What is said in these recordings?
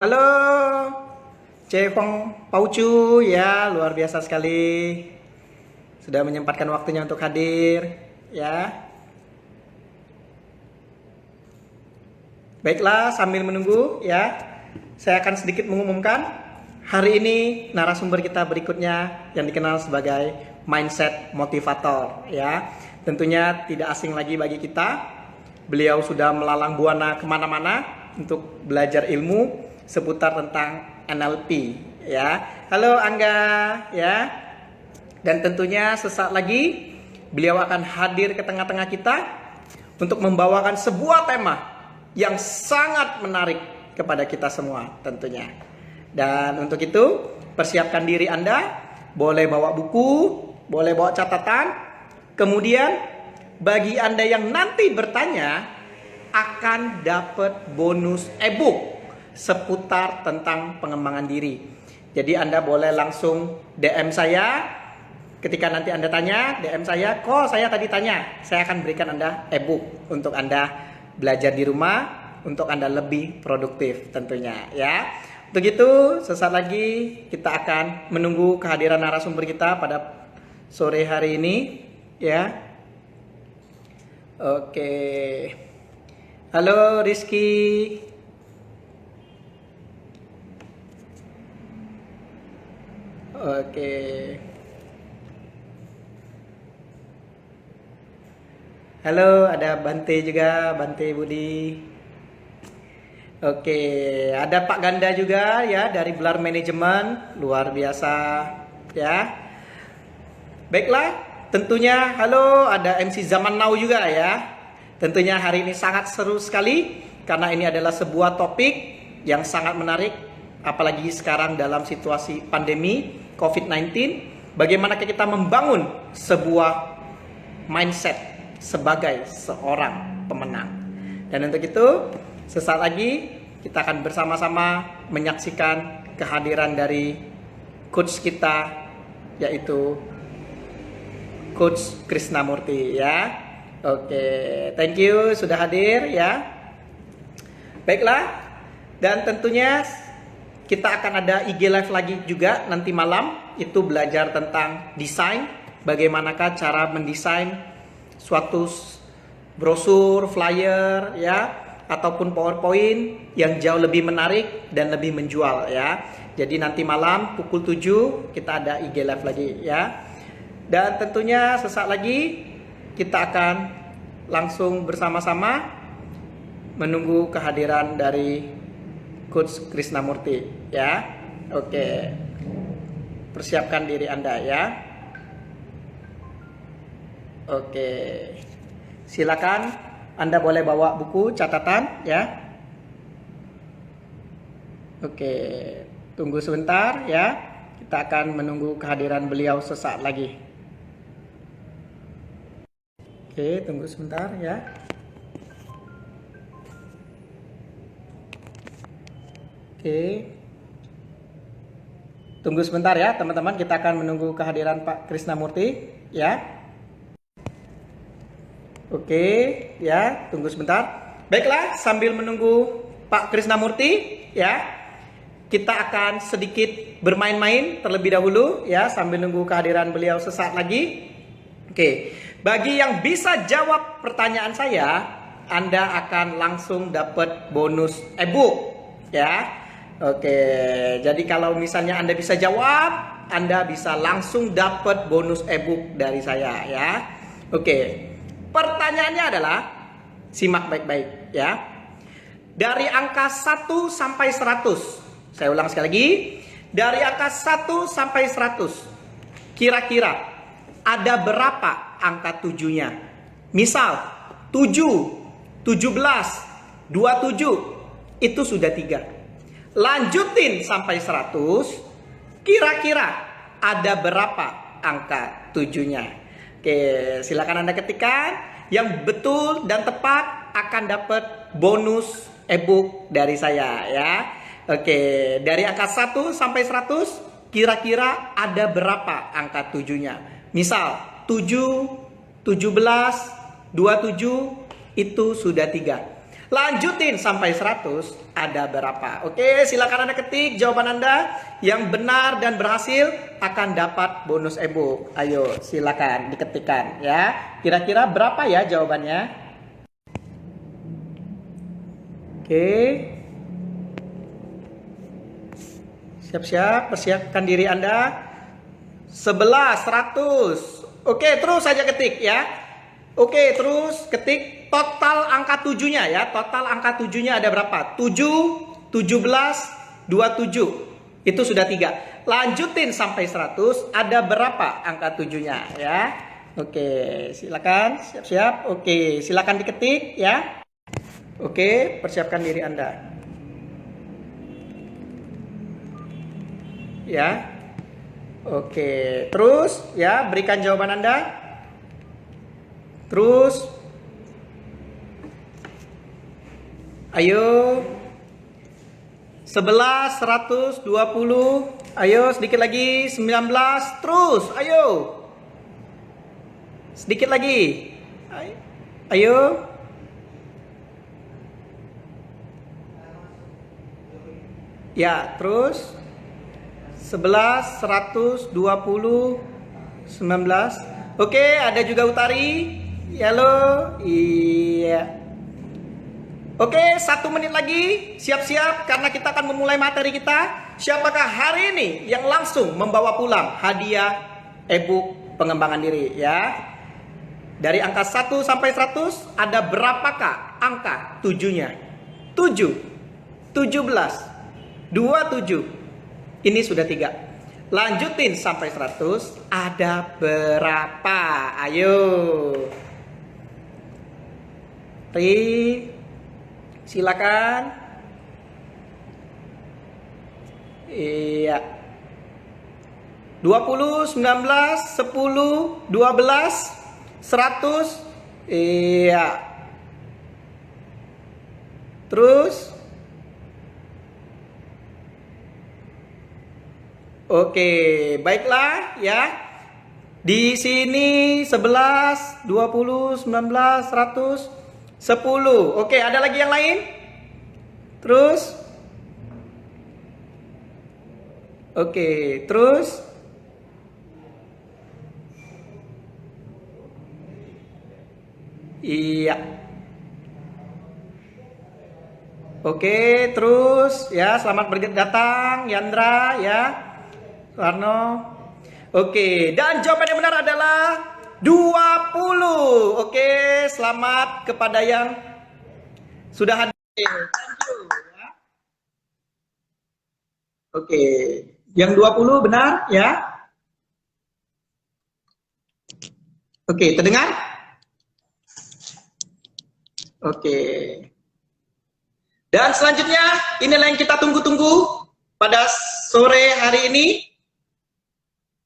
Halo, Cefong Paucu ya, luar biasa sekali. Sudah menyempatkan waktunya untuk hadir ya. Baiklah, sambil menunggu ya, saya akan sedikit mengumumkan hari ini narasumber kita berikutnya yang dikenal sebagai mindset motivator ya. Tentunya tidak asing lagi bagi kita. Beliau sudah melalang buana kemana-mana untuk belajar ilmu seputar tentang NLP ya. Halo Angga ya. Dan tentunya sesaat lagi beliau akan hadir ke tengah-tengah kita untuk membawakan sebuah tema yang sangat menarik kepada kita semua tentunya. Dan untuk itu persiapkan diri Anda, boleh bawa buku, boleh bawa catatan. Kemudian bagi Anda yang nanti bertanya akan dapat bonus ebook seputar tentang pengembangan diri. Jadi Anda boleh langsung DM saya. Ketika nanti Anda tanya, DM saya, kok saya tadi tanya, saya akan berikan Anda ebook untuk Anda belajar di rumah, untuk Anda lebih produktif tentunya ya. Untuk itu, sesaat lagi kita akan menunggu kehadiran narasumber kita pada sore hari ini ya. Oke. Halo Rizky. Oke. Halo, ada Bante juga, Bante Budi. Oke, ada Pak Ganda juga ya dari Belar Manajemen, luar biasa ya. Baiklah, tentunya halo ada MC Zaman Now juga ya. Tentunya hari ini sangat seru sekali karena ini adalah sebuah topik yang sangat menarik, apalagi sekarang dalam situasi pandemi COVID-19, bagaimana kita membangun sebuah mindset sebagai seorang pemenang. Dan untuk itu, sesaat lagi kita akan bersama-sama menyaksikan kehadiran dari coach kita, yaitu Coach Krisnamurti ya. Oke, thank you sudah hadir ya. Baiklah, dan tentunya kita akan ada IG live lagi juga nanti malam, itu belajar tentang desain, bagaimanakah cara mendesain suatu brosur, flyer ya, ataupun PowerPoint yang jauh lebih menarik dan lebih menjual ya. Jadi nanti malam pukul 7 kita ada IG live lagi ya. Dan tentunya sesaat lagi kita akan langsung bersama-sama menunggu kehadiran dari Coach Krisnamurti ya. Oke. Persiapkan diri Anda ya. Oke. Silakan Anda boleh bawa buku catatan ya. Oke. Tunggu sebentar ya. Kita akan menunggu kehadiran beliau sesaat lagi. Oke, tunggu sebentar ya. Oke. Tunggu sebentar ya teman-teman, kita akan menunggu kehadiran Pak Krisnamurti ya. Oke, ya, tunggu sebentar. Baiklah, sambil menunggu Pak Krisnamurti ya, kita akan sedikit bermain-main terlebih dahulu ya, sambil nunggu kehadiran beliau sesaat lagi. Oke, bagi yang bisa jawab pertanyaan saya, Anda akan langsung dapat bonus ebook ya. Oke, jadi kalau misalnya Anda bisa jawab, Anda bisa langsung dapat bonus ebook dari saya ya. Oke. Pertanyaannya adalah, simak baik-baik ya. Dari angka 1 sampai 100. Saya ulang sekali lagi. Dari angka 1 sampai 100. Kira-kira ada berapa angka 7-nya? Misal 7, 17, 27. Itu sudah 3. Lanjutin sampai 100. Kira-kira ada berapa angka 7-nya? Oke, silakan Anda ketikkan. Yang betul dan tepat akan dapat bonus ebook dari saya ya. Oke, dari angka 1 sampai 100 kira-kira ada berapa angka 7-nya? Misal 7, 17, 27 itu sudah 3. Lanjutin sampai 100, ada berapa? Oke, silakan Anda ketik jawaban Anda. Yang benar dan berhasil akan dapat bonus e-book. Ayo, silakan diketikkan ya. Kira-kira berapa ya jawabannya? Oke. Siap-siap, persiapkan diri Anda. 11, 100. Oke, terus saja ketik ya. Oke, terus ketik total angka 7-nya ya. Total angka 7-nya ada berapa? 7, 17, 27. Itu sudah 3. Lanjutin sampai 100, ada berapa angka 7-nya ya? Oke, silakan siap-siap. Oke, silakan diketik ya. Oke, persiapkan diri Anda. Ya. Oke, terus ya berikan jawaban Anda. Terus, ayo, 11, 100, 20, ayo sedikit lagi, 19, terus, ayo, sedikit lagi, ayo, ya, terus, 11, 100, 20, 19, oke, ada juga Utari. Halo, iya. Oke, 1 menit lagi. Siap-siap karena kita akan memulai materi kita. Siapakah hari ini yang langsung membawa pulang hadiah e-book pengembangan diri ya? Dari angka 1 sampai 100 ada berapakah angka 7-nya? 7, 17, 27. Ini sudah 3. Lanjutin sampai 100, ada berapa? Ayo. Silakan. Iya. 20, 19, 10, 12, 100. Iya. Terus. Oke, baiklah ya. Di sini 11, 20, 19, 100. 10. Oke, ada lagi yang lain? Terus? Oke, terus? Iya. Oke, terus ya, selamat datang Yandra ya. Soeharno. Oke, dan jawaban yang benar adalah 20. Oke, selamat kepada yang sudah hadir. Thank you. Oke, yang 20 benar ya. Oke, terdengar? Oke. Dan selanjutnya, inilah yang kita tunggu-tunggu pada sore hari ini.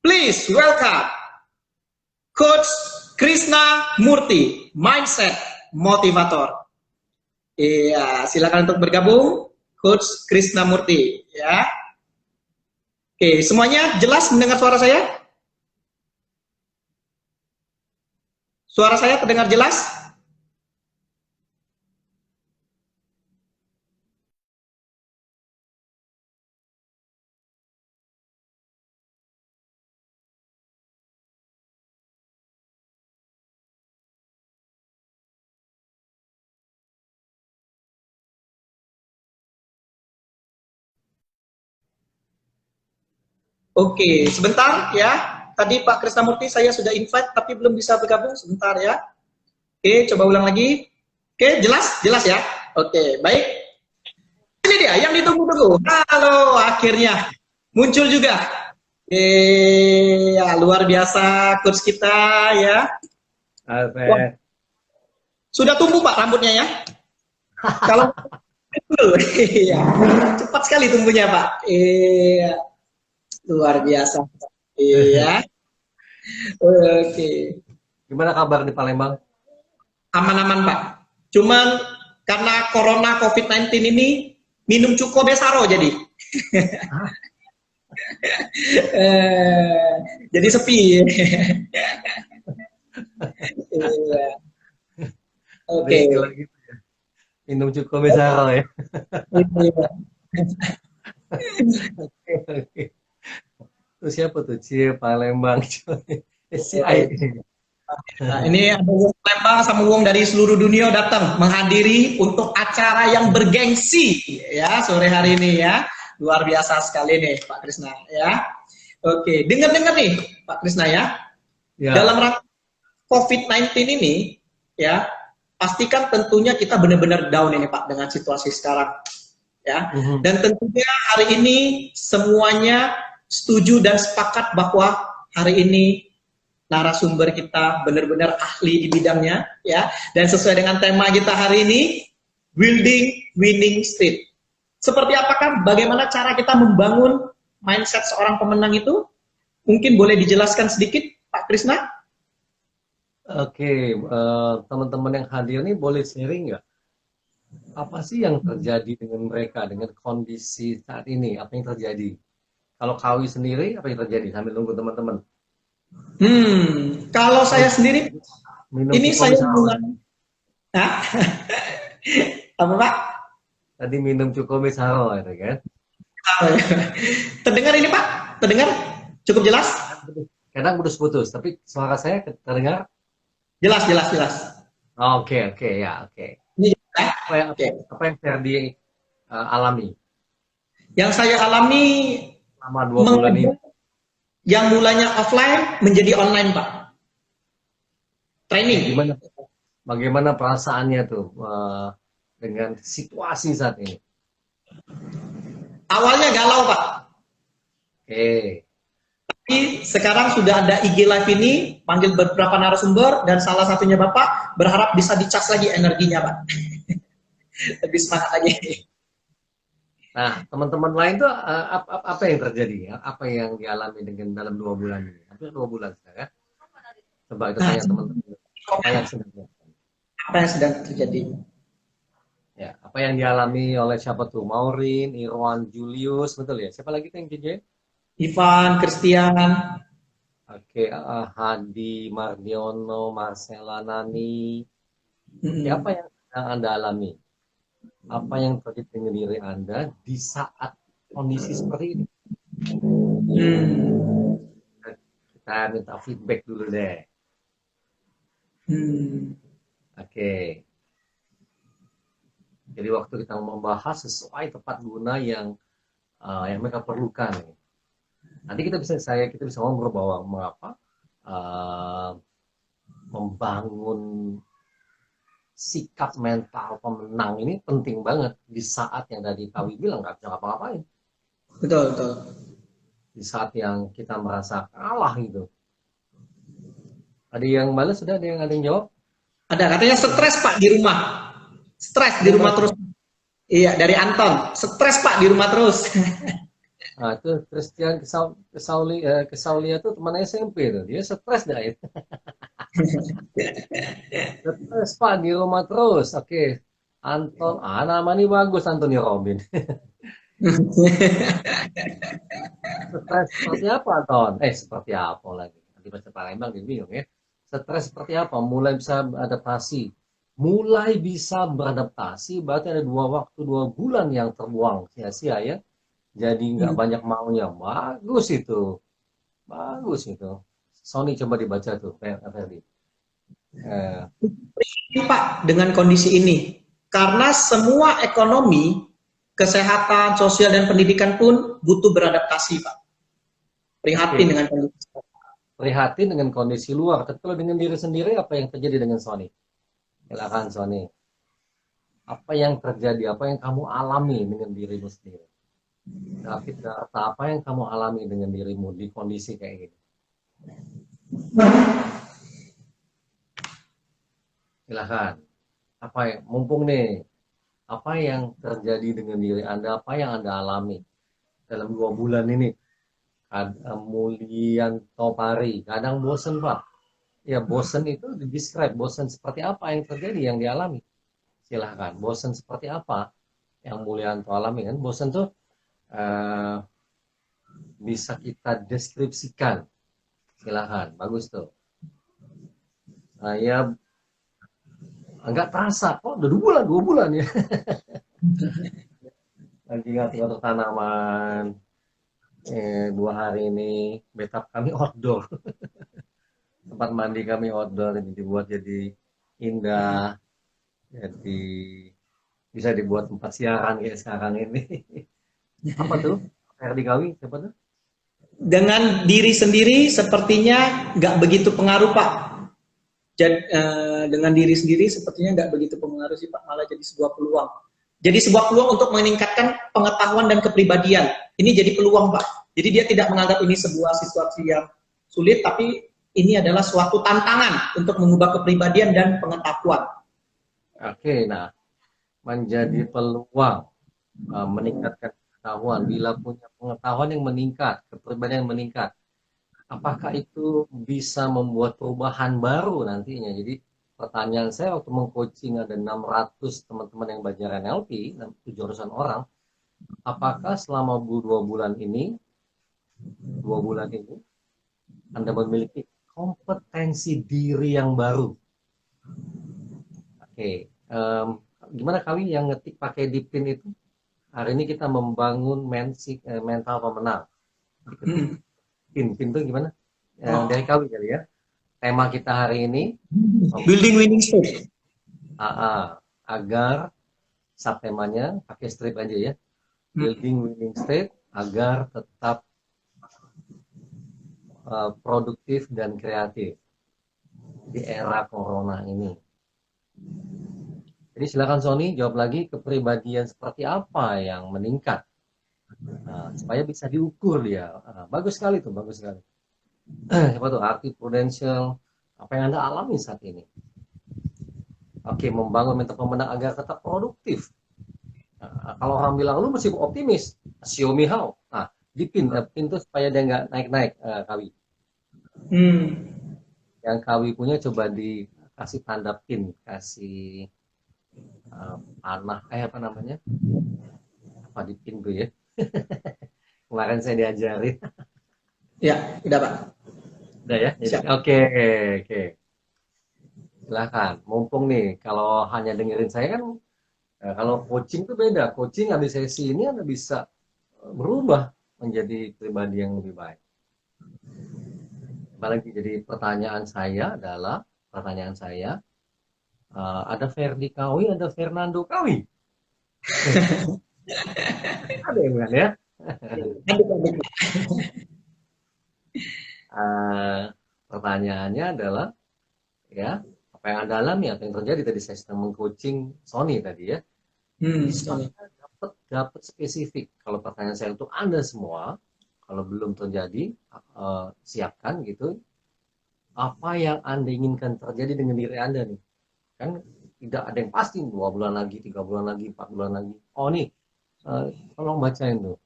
Please welcome Coach Krishna Murti, Mindset Motivator. Iya, silakan untuk bergabung, Coach Krishna Murti. Ya. Oke, semuanya jelas mendengar suara saya? Suara saya terdengar jelas? Oke, sebentar ya. Tadi Pak Krisnamurti saya sudah invite tapi belum bisa bergabung. Sebentar ya. Oke, coba ulang lagi. Oke, jelas? Jelas ya? Oke, baik. Ini dia yang ditunggu-tunggu. Halo, akhirnya muncul juga. Ya, luar biasa coach kita ya. Wah, sudah tumbuh Pak rambutnya ya. Kalau iya, cepat sekali tumbuhnya Pak. Iya. Luar biasa. Iya. Oke. Gimana kabar di Palembang? Aman-aman Pak. Cuman karena corona COVID-19 ini minum cuko besaro jadi. Jadi sepi. Iya. Oke. minum cukup besar ya. Iya. Oke, oke. Itu siapa tuh? Cie Palembang. Si Ai. Nah, ini ada Wong Lembang sama Wong dari seluruh dunia datang menghadiri untuk acara yang bergengsi ya sore hari ini ya. Luar biasa sekali nih Pak Krisna ya. Oke, dengar-dengar nih Pak Krisna ya. Dalam Ya. rangka COVID-19 ini ya, pastikan tentunya kita benar-benar down ini Pak dengan situasi sekarang ya. Mhm. Dan tentunya hari ini semuanya setuju dan sepakat bahwa hari ini narasumber kita benar-benar ahli di bidangnya ya, dan sesuai dengan tema kita hari ini, building winning street. Seperti apakah bagaimana cara kita membangun mindset seorang pemenang itu? Mungkin boleh dijelaskan sedikit Pak Krisna? Oke, teman-teman yang hadir nih boleh sharing nggak? Apa sih yang terjadi dengan mereka, dengan kondisi saat ini? Apa yang terjadi? Kalau Kawi sendiri, apa yang terjadi? Sambil nunggu teman-teman. Kalau Kawi saya sendiri, minum ini cukup saya besar. mulai, Hah? Apa Pak? Tadi minum cukup besar, itu kan? Terdengar ini Pak? Terdengar? Cukup jelas? Kadang putus-putus, tapi suara saya terdengar. Jelas, jelas, jelas. Oke, oke, ya, oke. Ini jelas, ya? Apa yang Oke. apa yang Ferdi alami Yang saya alami selama 2 bulan ini? mengajar yang mulanya offline menjadi online, Pak. Oke, Training. gimana? Bagaimana perasaannya tuh dengan situasi saat ini? Awalnya galau, Pak. Oke, Tapi sekarang sudah ada IG Live ini, panggil beberapa narasumber, dan salah satunya Bapak, berharap bisa dicas lagi energinya, Pak. Lebih semangat lagi. nah teman-teman lain tuh apa yang terjadi ya? Apa yang dialami dengan dalam 2 bulan ini? Hampir 2 bulan sekarang. Coba kita Nah, tanya teman-teman. Apa yang sedang apa yang sedang terjadi? ya? Apa yang dialami oleh siapa tuh? Maureen, Irwan, Julius, betul ya? Siapa lagi tuh yang JJ? Ivan, Christian, Oke, Hadi, Mardiono, Marcela Nani. Oke, apa hmm, yang sedang Anda alami? Apa yang terjadi dengan diri Anda di saat kondisi seperti ini? hmm, Kita minta feedback dulu deh. hmm, Oke, jadi waktu kita membahas sesuai tepat guna yang mereka perlukan. Nanti kita bisa ngobrol bahwa mengapa uh, membangun sikap mental pemenang ini penting banget di saat yang tadi Kawi bilang nggak bisa ngapa-ngapain. betul, betul. Di saat yang kita merasa kalah gitu. Ada yang balas sudah ada yang jawab? Ada katanya stres Pak di rumah, stres di Kenapa rumah tuh? terus. Iya, dari Anton, stres Pak di rumah terus. Nah, itu Christian Kesaulia tuh teman SMP tuh. Dia stres dah ya. Stres Pak di rumah terus. Oke. Anton, nama ini bagus Anthony Robin. Stres seperti apa, Anton? Seperti apa lagi? Nanti bahasa Palembang dia bingung ya. Stres seperti apa? Mulai bisa beradaptasi. Mulai bisa beradaptasi, berarti ada 2 waktu, 2 bulan yang terbuang sia-sia ya. Jadi nggak banyak maunya. Bagus itu. Bagus itu. Sony coba dibaca tuh, Ferdi. Eh, Ini Pak dengan kondisi ini, karena semua ekonomi, kesehatan, sosial dan pendidikan pun butuh beradaptasi Pak. Prihatin Oke, dengan kondisi. prihatin dengan kondisi luar. Tapi kalau dengan diri sendiri, apa yang terjadi dengan Sony? Silakan Sony. Apa yang terjadi? Apa yang kamu alami dengan dirimu sendiri? David, apa yang kamu alami dengan dirimu di kondisi kayak gini? Silakan. Apa yang, mumpung nih, apa yang terjadi dengan diri Anda? Apa yang Anda alami dalam 2 bulan ini? Mulianto Pari, kadang bosen Pak. Ya bosen itu describe bosen seperti apa yang terjadi yang dialami. Silahkan. Bosen seperti apa yang Mulianto alami kan? Bosen tuh eh, bisa kita deskripsikan. Silahkan. Bagus tuh. Saya Nggak terasa, kok udah 2 bulan ya. Lagi ngatur-ngatur tanaman. 2 hari ini bathtub kami outdoor. Tempat mandi kami outdoor ini dibuat jadi indah. Jadi bisa dibuat tempat siaran kayak sekarang ini. Apa tuh? Ferdi Kawi, siapa tuh? Dengan diri sendiri sepertinya nggak begitu pengaruh Pak. Dengan diri sendiri sepertinya nggak begitu pengaruh sih Pak, malah jadi sebuah peluang. Jadi sebuah peluang untuk meningkatkan pengetahuan dan kepribadian. Ini jadi peluang Pak. Jadi dia tidak menganggap ini sebuah situasi yang sulit, tapi ini adalah suatu tantangan untuk mengubah kepribadian dan pengetahuan. Oke, nah menjadi peluang meningkatkan pengetahuan. Bila punya pengetahuan yang meningkat, kepribadian yang meningkat, apakah itu bisa membuat perubahan baru nantinya? Jadi pertanyaan saya waktu mengcoaching ada 600 teman-teman yang belajar NLP, 700-an orang, apakah selama 2 bulan ini Anda memiliki kompetensi diri yang baru? Oke, gimana Kawi yang ngetik pakai dipin itu? Hari ini kita membangun mental pemenang. Diketik pin itu gimana? Dari Oh, Kawi kali ya. Tema kita hari ini building winning state. agar subtemanya pakai strip aja ya. Building winning state agar tetap produktif dan kreatif di era corona ini. Jadi silakan Sony jawab lagi, kepribadian seperti apa yang meningkat supaya bisa diukur dia. Bagus sekali tuh, bagus sekali. Siapa tuh arti prudensial apa yang Anda alami saat ini? Oke, membangun mental pemenang agar tetap produktif. Kalau orang bilang lu masih optimis, show me how. Nah, pin tuh supaya dia nggak naik-naik, Kawi. Yang Kawi punya coba dikasih tanda pin, kasih panah, apa namanya? Apa di pin tuh ya? Kemarin saya diajarin. Ya, udah Pak. Udah ya? Jadi, Siap. oke, oke. Silahkan. Mumpung nih, kalau hanya dengerin saya kan, kalau coaching tuh beda. Coaching habis sesi ini Anda bisa berubah menjadi pribadi yang lebih baik. Apalagi jadi pertanyaan saya, ada Ferdi Kawi, ada Fernando Kawi. Ada yang bukan ya? Uh, Pertanyaannya adalah ya apa yang Anda alami, apa yang terjadi tadi saya sedang mengcoaching Sony tadi ya. Sorry. Dapat spesifik. Kalau pertanyaan saya untuk Anda semua, kalau belum terjadi, siapkan gitu. Apa yang Anda inginkan terjadi dengan diri Anda nih? Kan tidak ada yang pasti 2 bulan lagi, 3 bulan lagi, 4 bulan lagi. Oh nih, tolong bacain tuh.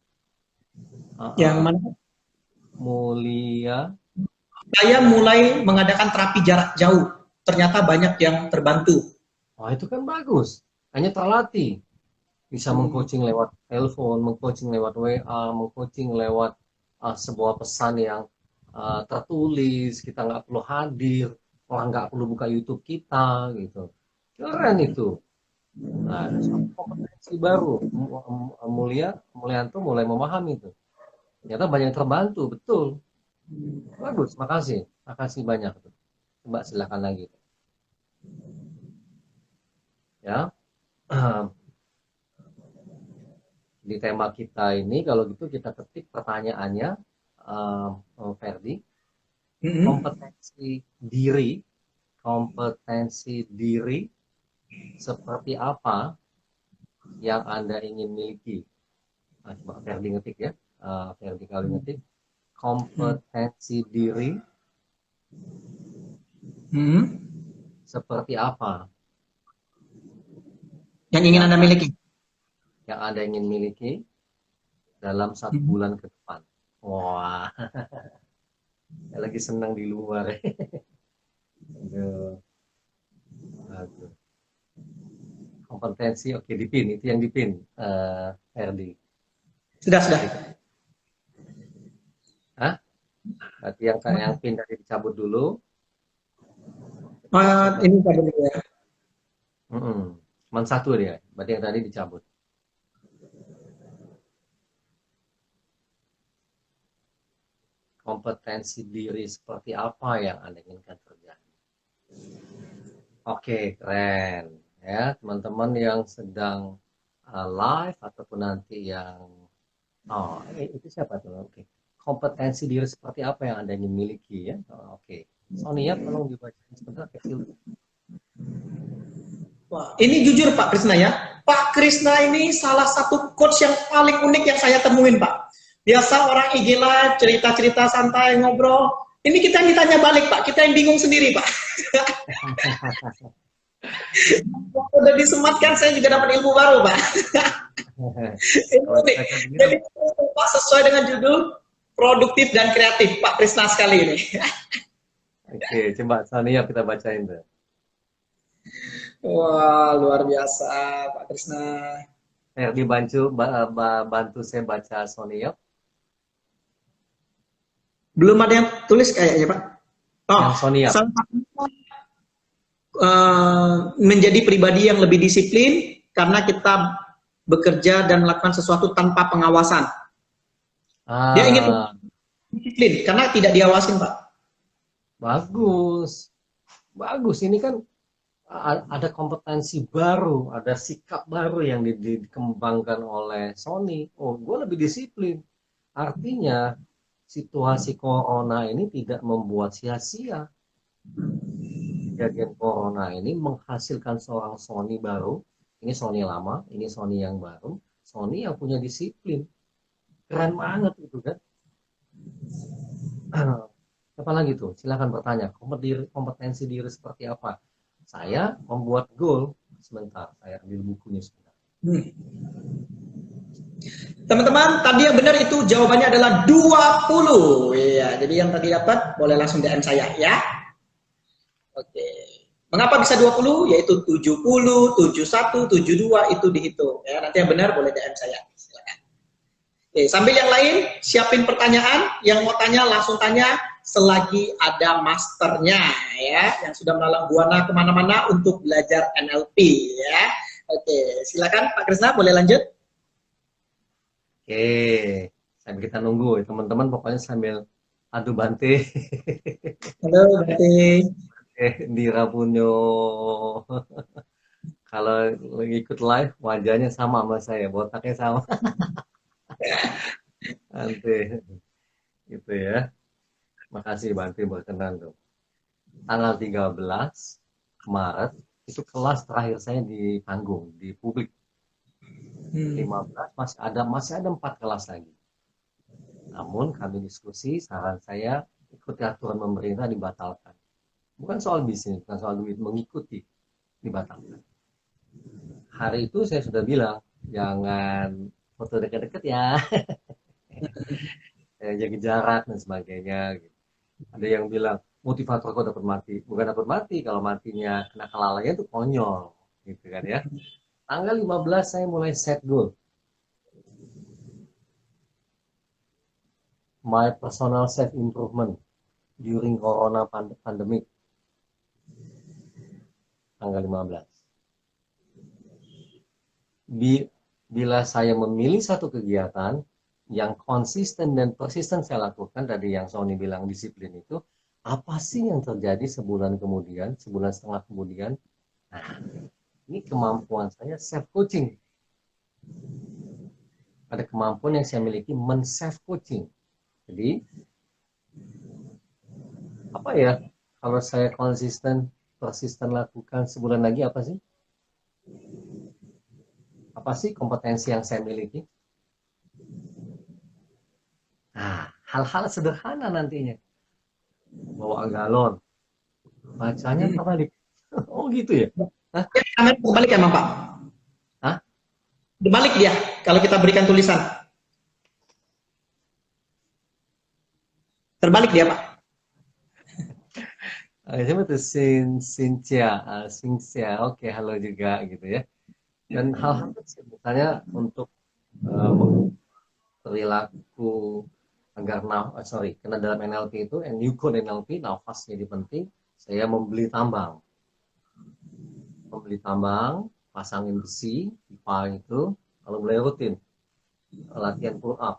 Yang mana? Mulia. Saya mulai mengadakan terapi jarak jauh. Ternyata banyak yang terbantu. Wah itu kan bagus. Hanya terlatih. Bisa mengcoaching lewat telepon, mengcoaching lewat WA, mengcoaching lewat sebuah pesan yang tertulis, kita nggak perlu hadir, orang nggak perlu buka YouTube kita, gitu. Keren itu. Nah, suatu kompetensi baru. Mulyanto mulai memahami itu. Ternyata banyak yang terbantu, betul. Bagus, makasih. Makasih banyak. Coba silakan lagi. Ya. Di tema kita ini kalau gitu kita ketik pertanyaannya, Ferdi, kompetensi diri seperti apa yang Anda ingin miliki. Nah, coba Ferdi ngetik ya, Ferdi kali ngetik kompetensi diri seperti apa yang ingin Anda miliki. Yang Anda ingin miliki dalam 1 bulan ke depan. Wah, saya lagi senang di luar. Aduh. Aduh. Kompetensi, oke dipin, itu yang dipin, Ferdi. Sudah. Hah? Berarti yang pin dari dicabut dulu. Ini tadi ya. Mm-mm. Cuman satu dia, berarti yang tadi dicabut. Kompetensi diri seperti apa yang Anda inginkan terjadi? Oke, keren. Ya, teman-teman yang sedang live ataupun nanti yang itu siapa tuh? Oke. Kompetensi diri seperti apa yang Anda ingin miliki ya? Oh, oke. Sonia, tolong dibacain sebentar kecil. Wah, ini jujur Pak Krisna ya. Pak Krisna ini salah satu coach yang paling unik yang saya temuin Pak. Biasa orang IG live, cerita-cerita santai, ngobrol. Ini kita yang ditanya balik Pak, kita yang bingung sendiri Pak. Udah disematkan, saya juga dapat ilmu baru Pak. Ini Kalau unik. kita kan bilang, Jadi Pak sesuai dengan judul produktif dan kreatif Pak Krisna sekali ini. oke, coba Sonia kita bacain tuh. Wah, luar biasa Pak Krisna. Ferdi bantu saya baca Sonia. Belum ada yang tulis kayaknya Pak. Oh, Yang Sonia. salah satunya menjadi pribadi yang lebih disiplin karena kita bekerja dan melakukan sesuatu tanpa pengawasan. Dia ingin Ah, disiplin karena tidak diawasin, Pak. bagus. Bagus. Ini kan ada kompetensi baru, ada sikap baru yang dikembangkan oleh Sony. Oh, gue lebih disiplin. Artinya, situasi corona ini tidak membuat sia-sia. Kejadian corona ini menghasilkan seorang Sony baru. Ini Sony lama, ini Sony yang baru. Sony yang punya disiplin. Keren banget itu kan. Apa lagi tuh? Silakan bertanya. Kompetensi diri seperti apa? Saya membuat goal. Sebentar, saya ambil bukunya sebentar. Teman-teman, tadi yang benar itu jawabannya adalah 20. Iya, jadi yang tadi dapat boleh langsung DM saya ya. Oke. Mengapa bisa 20? Yaitu 70, 71, 72 itu dihitung. Ya, nanti yang benar boleh DM saya. Silakan. Oke, sambil yang lain siapin pertanyaan, yang mau tanya langsung tanya selagi ada masternya ya, yang sudah melalang buana kemana-mana untuk belajar NLP ya. Oke, silakan Pak Krisna boleh lanjut. Oke, sambil kita nunggu ya teman-teman, pokoknya sambil adu bante. Halo, berarti Dira Punyo. Kalau lagi ikut live, wajahnya sama sama saya, botaknya sama. Nanti gitu ya. Makasih Banti berkenan tuh. Tanggal 13 Maret itu kelas terakhir saya di panggung, di publik. 15 masih ada 4 kelas lagi. Namun kami diskusi, saran saya ikuti aturan pemerintah dibatalkan. Bukan soal bisnis, bukan soal duit, mengikuti dibatalkan. Hari itu saya sudah bilang, jangan foto dekat-dekat ya, jaga jarak dan sebagainya. Gitu. Ada yang bilang motivator kok dapat mati, bukan dapat mati, kalau matinya kena kelalaian itu konyol, gitu kan ya. Tanggal 15 saya mulai set goal. My personal self improvement during corona pandemic. Tanggal 15. Bila saya memilih satu kegiatan yang konsisten dan persisten saya lakukan, tadi yang Sony bilang disiplin itu, apa sih yang terjadi sebulan kemudian, sebulan setengah kemudian? Nah, ini kemampuan saya self coaching. Ada kemampuan yang saya miliki men-self coaching. Jadi, apa ya? Kalau saya konsisten, persisten lakukan sebulan lagi apa sih? Apa sih kompetensi yang saya miliki? Nah, hal-hal sederhana nantinya. Bawa galon, bacanya terbalik. Oh gitu ya? Hah? kamera terbalik emang Pak. Hah? Terbalik dia kalau kita berikan tulisan. Terbalik dia Pak. Siapa tuh Sincia, Sincia, oke halo juga gitu ya. Dan hal-hal kecil, misalnya untuk perilaku agar karena dalam NLP itu, and you code NLP, nafas jadi penting. Saya membeli tambang. membeli tambang, pasangin besi, pipa itu, kalau mulai rutin, latihan pull up.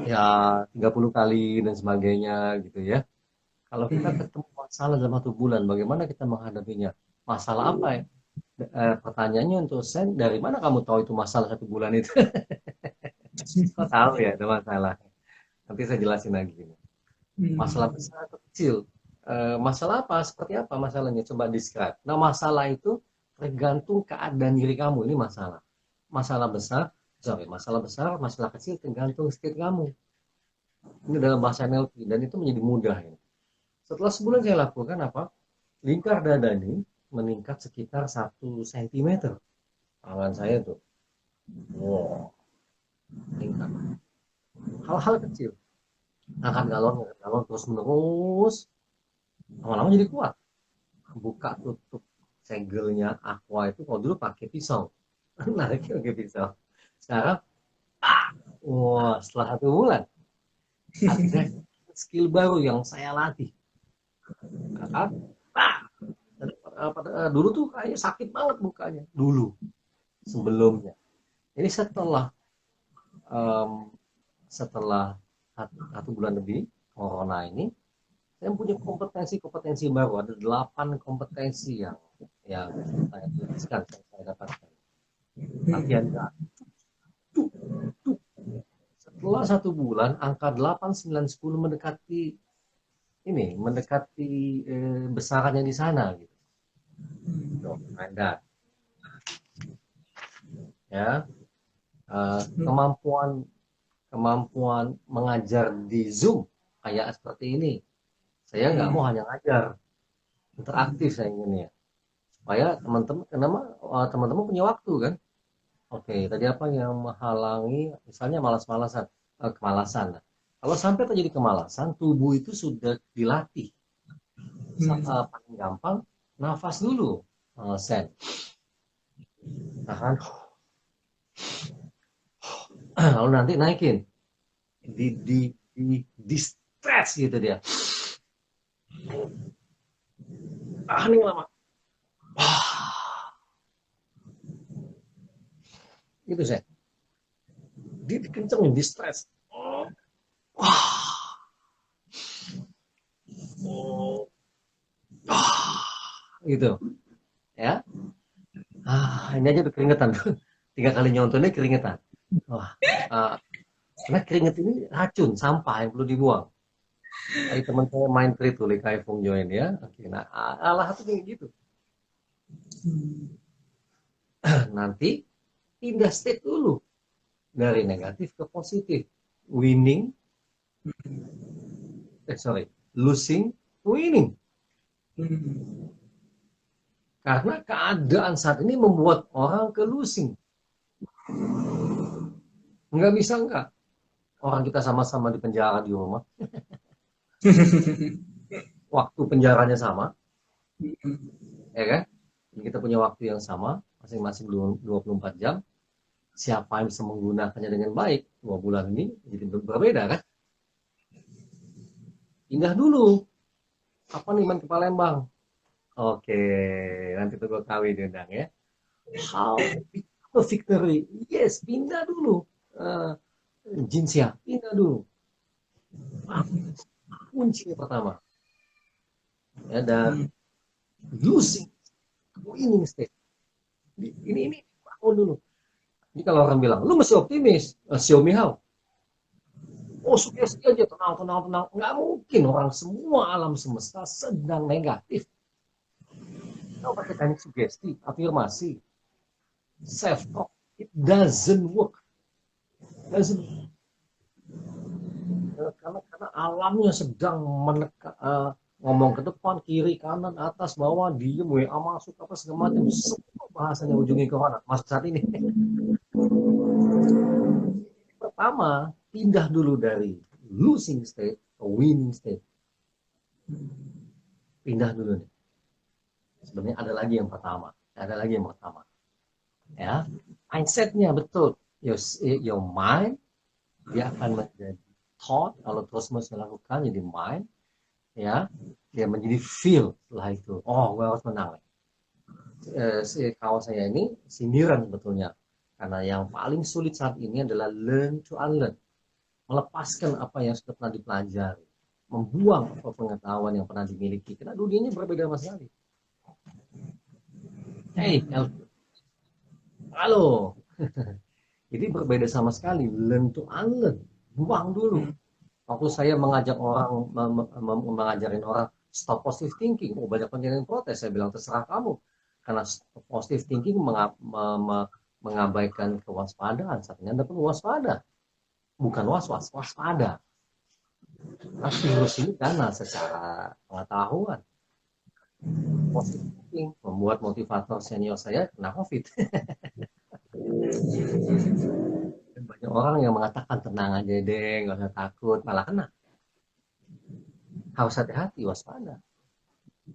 Ya, 30 kali dan sebagainya gitu ya. Kalau kita Hmm. ketemu masalah dalam 1 bulan, bagaimana kita menghadapinya? Masalah apa ya? Pertanyaannya untuk saya, dari mana kamu tahu itu masalah 1 bulan itu? Kok tahu ya ada masalah? Nanti saya jelasin lagi. Masalah Hmm. besar atau kecil? Masalah apa? Seperti apa masalahnya? Coba describe. Nah, masalah itu tergantung keadaan diri kamu. Ini masalah. Masalah besar, masalah besar, masalah kecil tergantung state kamu. Ini dalam bahasa NLP dan itu menjadi mudah ini. Setelah sebulan saya lakukan apa? Lingkar dada ini meningkat sekitar 1 cm. Tangan saya tuh, wow, meningkat. Hal-hal kecil, angkat galon terus menerus, lama-lama jadi kuat. Buka tutup segelnya aqua itu kalau dulu pakai pisau, nariknya pakai pisau. Sekarang, wah, setelah 1 bulan ada skill baru yang saya latih. Angkat, dulu tuh kayak sakit banget mukanya dulu sebelumnya. Ini em, setelah 1 bulan lebih corona ini, saya punya kompetensi baru. Ada 8 kompetensi yang saya tuliskan, saya dapatkan. Latihan gerakan. Setelah 1 bulan, angka 8, 9, 10 mendekati besarannya di sana gitu. Tuh, ada ya. Kemampuan kemampuan mengajar di Zoom kayak seperti ini. Saya nggak mau hanya ngajar, interaktif saya inginnya. Supaya teman-teman, kenapa teman-teman punya waktu kan? Oke, tadi apa yang menghalangi, misalnya malas-malasan, kemalasan. Nah, kalau sampai terjadi kemalasan, tubuh itu sudah dilatih. Paling gampang, nafas dulu, Sen. Tahan, lalu nanti naikin. Di stress gitu dia. Tahan yang lama. Gitu saya. Dikencengin, di stress. Gitu ya. Ini aja udah keringetan. 3 kali nyontohnya keringetan. Wah, uh, karena keringet ini racun, sampah yang perlu dibuang. Tadi teman saya main trip tuh, Kai Fung join ya. Oke, nah alah itu kayak gitu. Nanti pindah state dulu dari negatif ke positif. Winning, losing, winning. Karena keadaan saat ini membuat orang ke losing. Nggak bisa nggak. Orang kita sama-sama di penjara di rumah. Waktu penjaranya sama, ya kan? Kita punya waktu yang sama, masing-masing 24 jam. Siapa yang bisa menggunakannya dengan baik? 2 bulan ini jadi berbeda kan? Pindah dulu. Apa nih, ke Palembang? Oke, nanti tuh gue kawin diundang ya. How become a victory? Yes, pindah dulu. Uh, Jinsia, pindah dulu. Kunci pertama. Ya, dan losing, winning state. Ini bangun dulu. Jadi kalau orang bilang, lu masih optimis, show me how. Oh, sugesti aja, tenang, tenang, tenang. Nggak mungkin, orang semua alam semesta sedang negatif. Kalau pakai teknik sugesti, afirmasi, self-talk, it doesn't work. Karena alamnya sedang ngomong ke depan, kiri, kanan, atas, bawah, diem, WA masuk, apa segala macam. Semua bahasanya ujungnya ke mana? Mas saat ini. Pertama, pindah dulu dari losing state ke winning state. Pindah dulu nih. Sebenarnya ada lagi yang pertama. Ya, mindsetnya betul. Your mind dia akan menjadi thought, kalau terus-menerus dilakukan jadi mind, ya, dia menjadi feel. Setelah itu, oh, gue harus menang. Si kawan saya ini sindiran sebetulnya, karena yang paling sulit saat ini adalah learn to unlearn, melepaskan apa yang sudah pernah dipelajari, membuang apa pengetahuan yang pernah dimiliki, karena dunianya berbeda sama sekali. Hey, halo. Jadi berbeda sama sekali. Learn to unlearn. Buang dulu. Waktu saya mengajak orang, mengajarin orang stop positive thinking, oh banyak yang protes. Saya bilang terserah kamu. Karena positive thinking mengabaikan kewaspadaan. Saatnya Anda perlu waspada. Bukan was-was, waspada. Nah, virus ini karena secara pengetahuan. Positive thinking membuat motivator senior saya kena COVID. Banyak orang yang mengatakan tenang aja deh, nggak usah takut, malah kena. Harus hati-hati, waspada.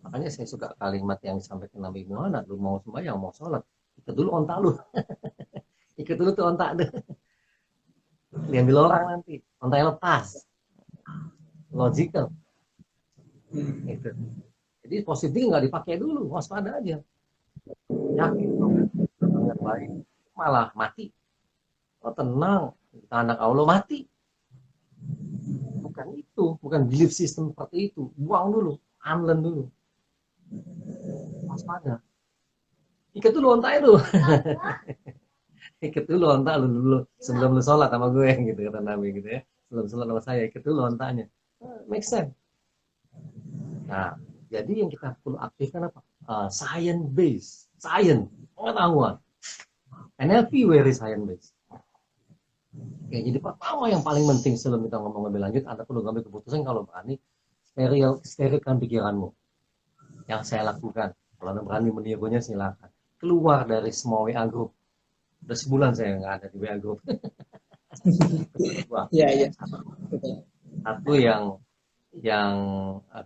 Makanya saya suka kalimat yang disampaikan Nabi Muhammad, lu mau sembahyang, mau sholat, ikat dulu ontak lu. Ikat dulu tuh ontak deh. Diambil orang nanti, ontaknya lepas. Logical. Itu. Jadi positif nggak dipakai dulu, waspada aja. Yakin yang baik, malah mati. Oh tenang, kita anak Allah mati. Bukan itu, bukan belief system seperti itu. Buang dulu, unlearn dulu. Waspada. Ikat dulu ontak itu. Ikat dulu ontak lu dulu sebelum lu sholat sama gue gitu kata Nabi gitu ya. Sebelum sholat sama saya ikat dulu ontaknya. Make sense. Nah, jadi yang kita perlu aktifkan apa? Science based, science, pengetahuan. NLP very science based. Oke, jadi pertama yang paling penting sebelum kita ngomong lebih lanjut, Anda perlu ngambil keputusan kalau berani sterilkan pikiranmu. Yang saya lakukan, kalau Anda berani menirunya silakan. Keluar dari semua WA group. Udah sebulan saya nggak ada di WA group. Iya. Satu yang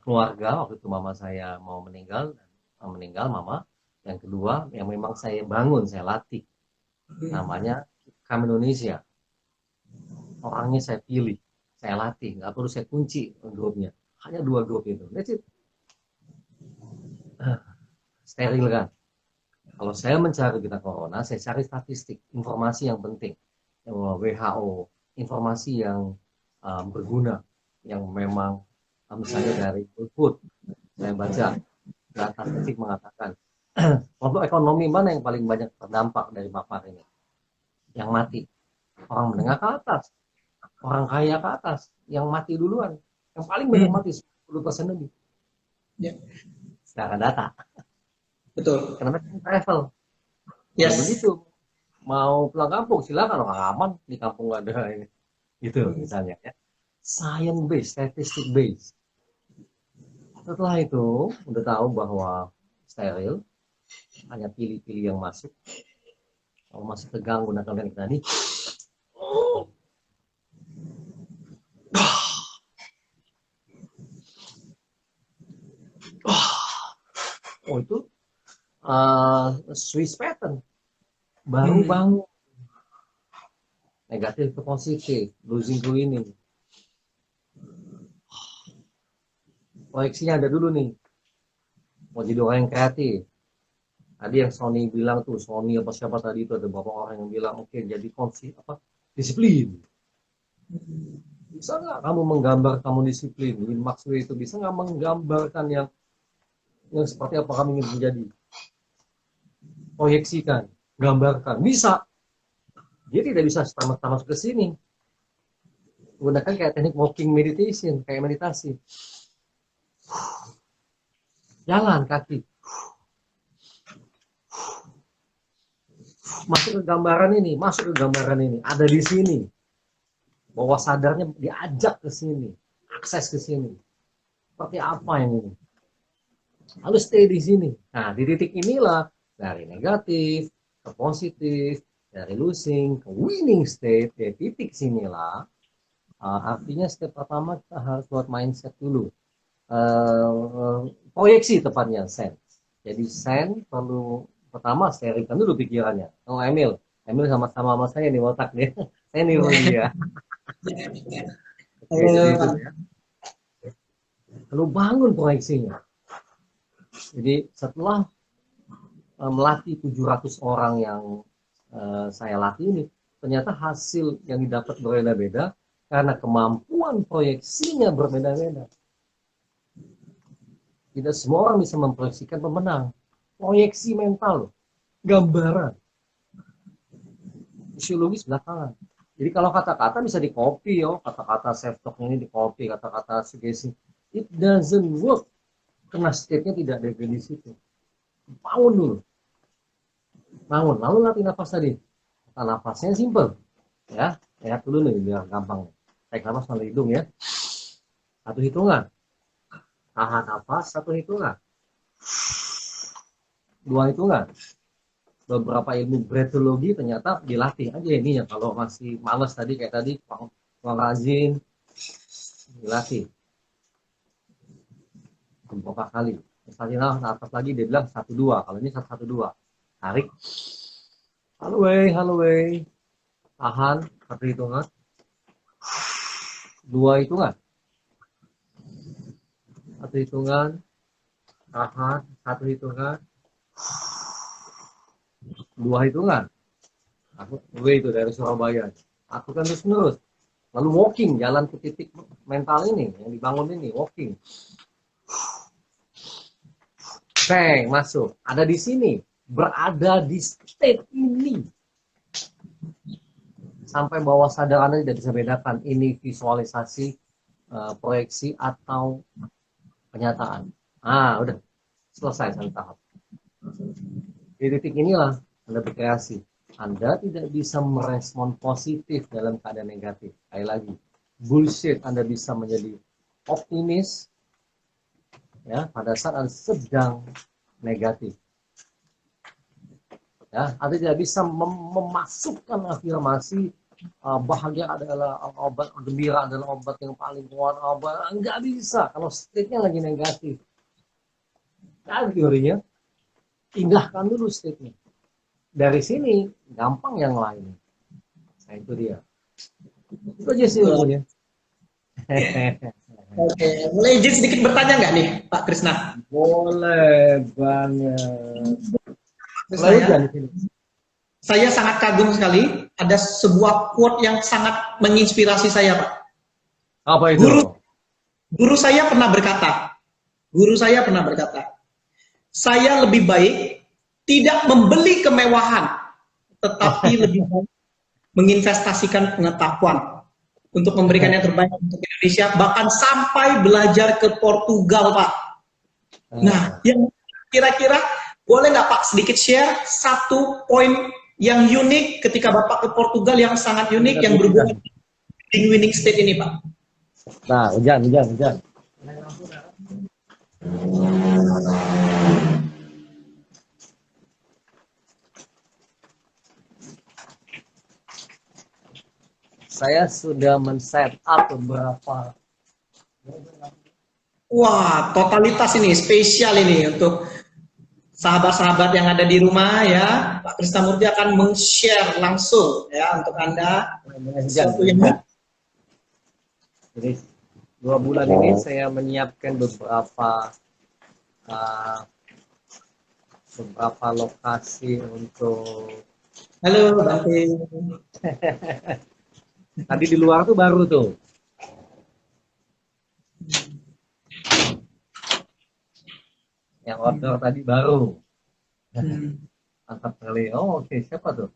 keluarga, waktu itu mama saya mau meninggal mama. Yang kedua yang memang saya bangun, saya latih, namanya Kam Indonesia. Orangnya saya pilih, saya latih, nggak perlu saya kunci grupnya, hanya 2 grup itu, that's it. Steril kan. Kalau saya mencari berita corona, saya cari statistik, informasi yang penting, WHO, informasi yang berguna, yang memang misalnya dari Food, saya baca data statistik mengatakan kelompok ekonomi mana yang paling banyak terdampak dari papar ini, yang mati orang menengah ke atas, orang kaya ke atas, yang mati duluan, yang paling banyak mati 10% lebih. Ya. Secara data. Betul. Karena travel. Yes. Begitu. Mau pulang kampung silakan, orang aman di kampung nggak ada ini. Gitu misalnya ya. Science based, statistic based. Setelah itu udah tahu bahwa steril, hanya pilih-pilih yang masuk. Kalau masih tegang gunakan teknik tadi. Oh itu Swiss pattern, baru bangun, negatif ke positif, losing to winning. Proyeksinya ada dulu nih, mau jadi orang yang kreatif. Tadi yang Sony bilang tuh, Sony apa siapa tadi itu, ada beberapa orang yang bilang oke, jadi disiplin. Bisa nggak kamu menggambar kamu disiplin? Maksudnya itu bisa nggak menggambarkan yang seperti apa kamu ingin menjadi? Proyeksikan, gambarkan, bisa. Dia tidak bisa pertama masuk ke sini. Gunakan kayak teknik walking meditation, kayak meditasi. Jalan kaki. Masuk ke gambaran ini, ada di sini. Bawah sadarnya diajak ke sini, akses ke sini. Seperti apa yang ini? Lalu stay di sini. Nah, di titik inilah dari negatif ke positif, dari losing ke winning state, di titik sinilah artinya step pertama kita harus buat mindset dulu. Proyeksi tepatnya, sense. Jadi sense perlu pertama sterilkan dulu pikirannya. Oh Emil sama-sama sama saya nih otak nih. Saya nih dia. Jadi Halo, itu ya. Lalu bangun proyeksinya. Jadi setelah melatih 700 orang yang saya latih ini, ternyata hasil yang didapat berbeda-beda karena kemampuan proyeksinya berbeda-beda. Tidak semua orang bisa memproyeksikan pemenang. Proyeksi mental, gambaran, fisiologis belakangan. Jadi kalau kata-kata bisa di-copy, kata-kata self-talk ini di-copy, kata-kata suggestion. It doesn't work. Karena state-nya tidak ada di situ. Bangun dulu. Bangun, lalu latih nafas tadi. Nah, nafasnya simple. Ya, lihat dulu nih biar gampang. Tarik nafas melalui hidung ya. Satu hitungan. Tahan nafas, satu hitungan. Dua hitungan. Beberapa ilmu breathology ternyata dilatih aja ini ya. Kalau masih males tadi kayak tadi, kurang rajin, dilatih. Beberapa kali. Misalnya nafas lagi dia bilang 1-2. Kalau ini 1-1-2. Tarik. Halo way. Tahan, satu hitungan. Dua hitungan. Satu hitungan. Tahan, satu hitungan. Dua hitungan. Aku itu dari Surabaya. Aku kan terus menerus. Lalu walking, jalan ke titik mental ini, yang dibangun ini, walking. Bang, masuk. Ada di sini. Berada di state ini. Sampai bawah sadar Anda tidak bisa bedakan ini visualisasi, proyeksi, atau kenyataan. Udah. Selesai satu tahap. Di titik inilah Anda berkreasi. Anda tidak bisa merespon positif dalam keadaan negatif. Sekali lagi, bullshit. Anda bisa menjadi optimis ya pada saat Anda sedang negatif. Ya, Anda tidak bisa memasukkan afirmasi bahagia adalah obat, gembira adalah obat yang paling kuat. Nggak bisa kalau state-nya lagi negatif. Kan teorinya, indahkan dulu state-nya. Dari sini gampang yang lain. Nah itu dia. Itu aja sih ilmunya. Oke, mulai izin sedikit bertanya nggak nih, Pak Krisna? Boleh banget. Krisna, ya? Saya sangat kagum sekali. Ada sebuah quote yang sangat menginspirasi saya, Pak. Apa itu? Guru saya pernah berkata, saya lebih baik tidak membeli kemewahan, tetapi lebih baik menginvestasikan pengetahuan untuk memberikan yang terbaik untuk Indonesia, bahkan sampai belajar ke Portugal, Pak. Nah, yang kira-kira boleh nggak Pak sedikit share satu poin yang unik ketika Bapak ke Portugal yang sangat unik yang berhubungan dengan winning state ini, Pak? Nah, hujan. Saya sudah men-set up beberapa. Wah, totalitas ini, spesial ini untuk sahabat-sahabat yang ada di rumah ya. Pak Krisnamurti akan meng-share langsung ya untuk Anda sesuatu yang Jadi 2 bulan ini saya menyiapkan beberapa lokasi untuk. Halo, Bante. Tadi di luar tuh baru tuh. Yang order tadi baru. Mantap kali. Oh, oke. Siapa tuh?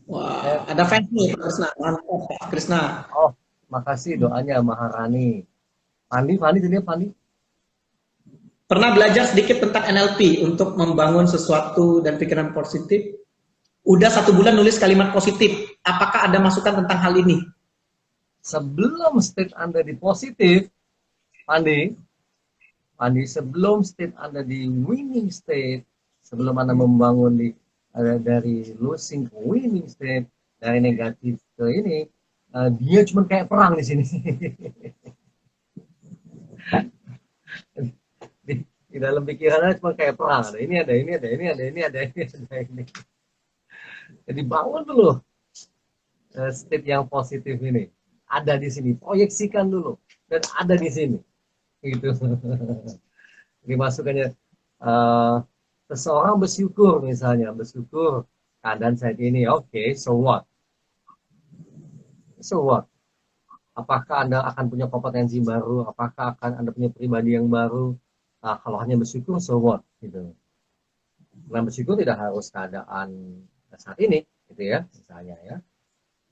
Wah, ada fans nih Pak Krisna. Mantap Pak Krisna. Oh, makasih doanya Maharani. Pandi sini Pandi. Pernah belajar sedikit tentang NLP untuk membangun sesuatu dan pikiran positif. Udah 1 bulan nulis kalimat positif. Apakah ada masukan tentang hal ini? Sebelum state Anda di positif, Pandi, sebelum state Anda di winning state, sebelum Anda membangun dari losing ke winning state, dari negatif ke ini, dia cuma kayak perang di sini. di dalam pikirannya cuma kayak perang. Ada ini. Jadi bangun dulu state yang positif ini. ada di sini, proyeksikan dulu dan ada di sini, gitu. Dimasukannya eh seseorang bersyukur misalnya, bersyukur keadaan saat ini, oke, so what? So what? Apakah Anda akan punya kompetensi baru? Apakah akan Anda punya pribadi yang baru? Nah, kalau hanya bersyukur, so what? Gitu. Nah, bersyukur tidak harus keadaan saat ini, gitu ya, misalnya ya.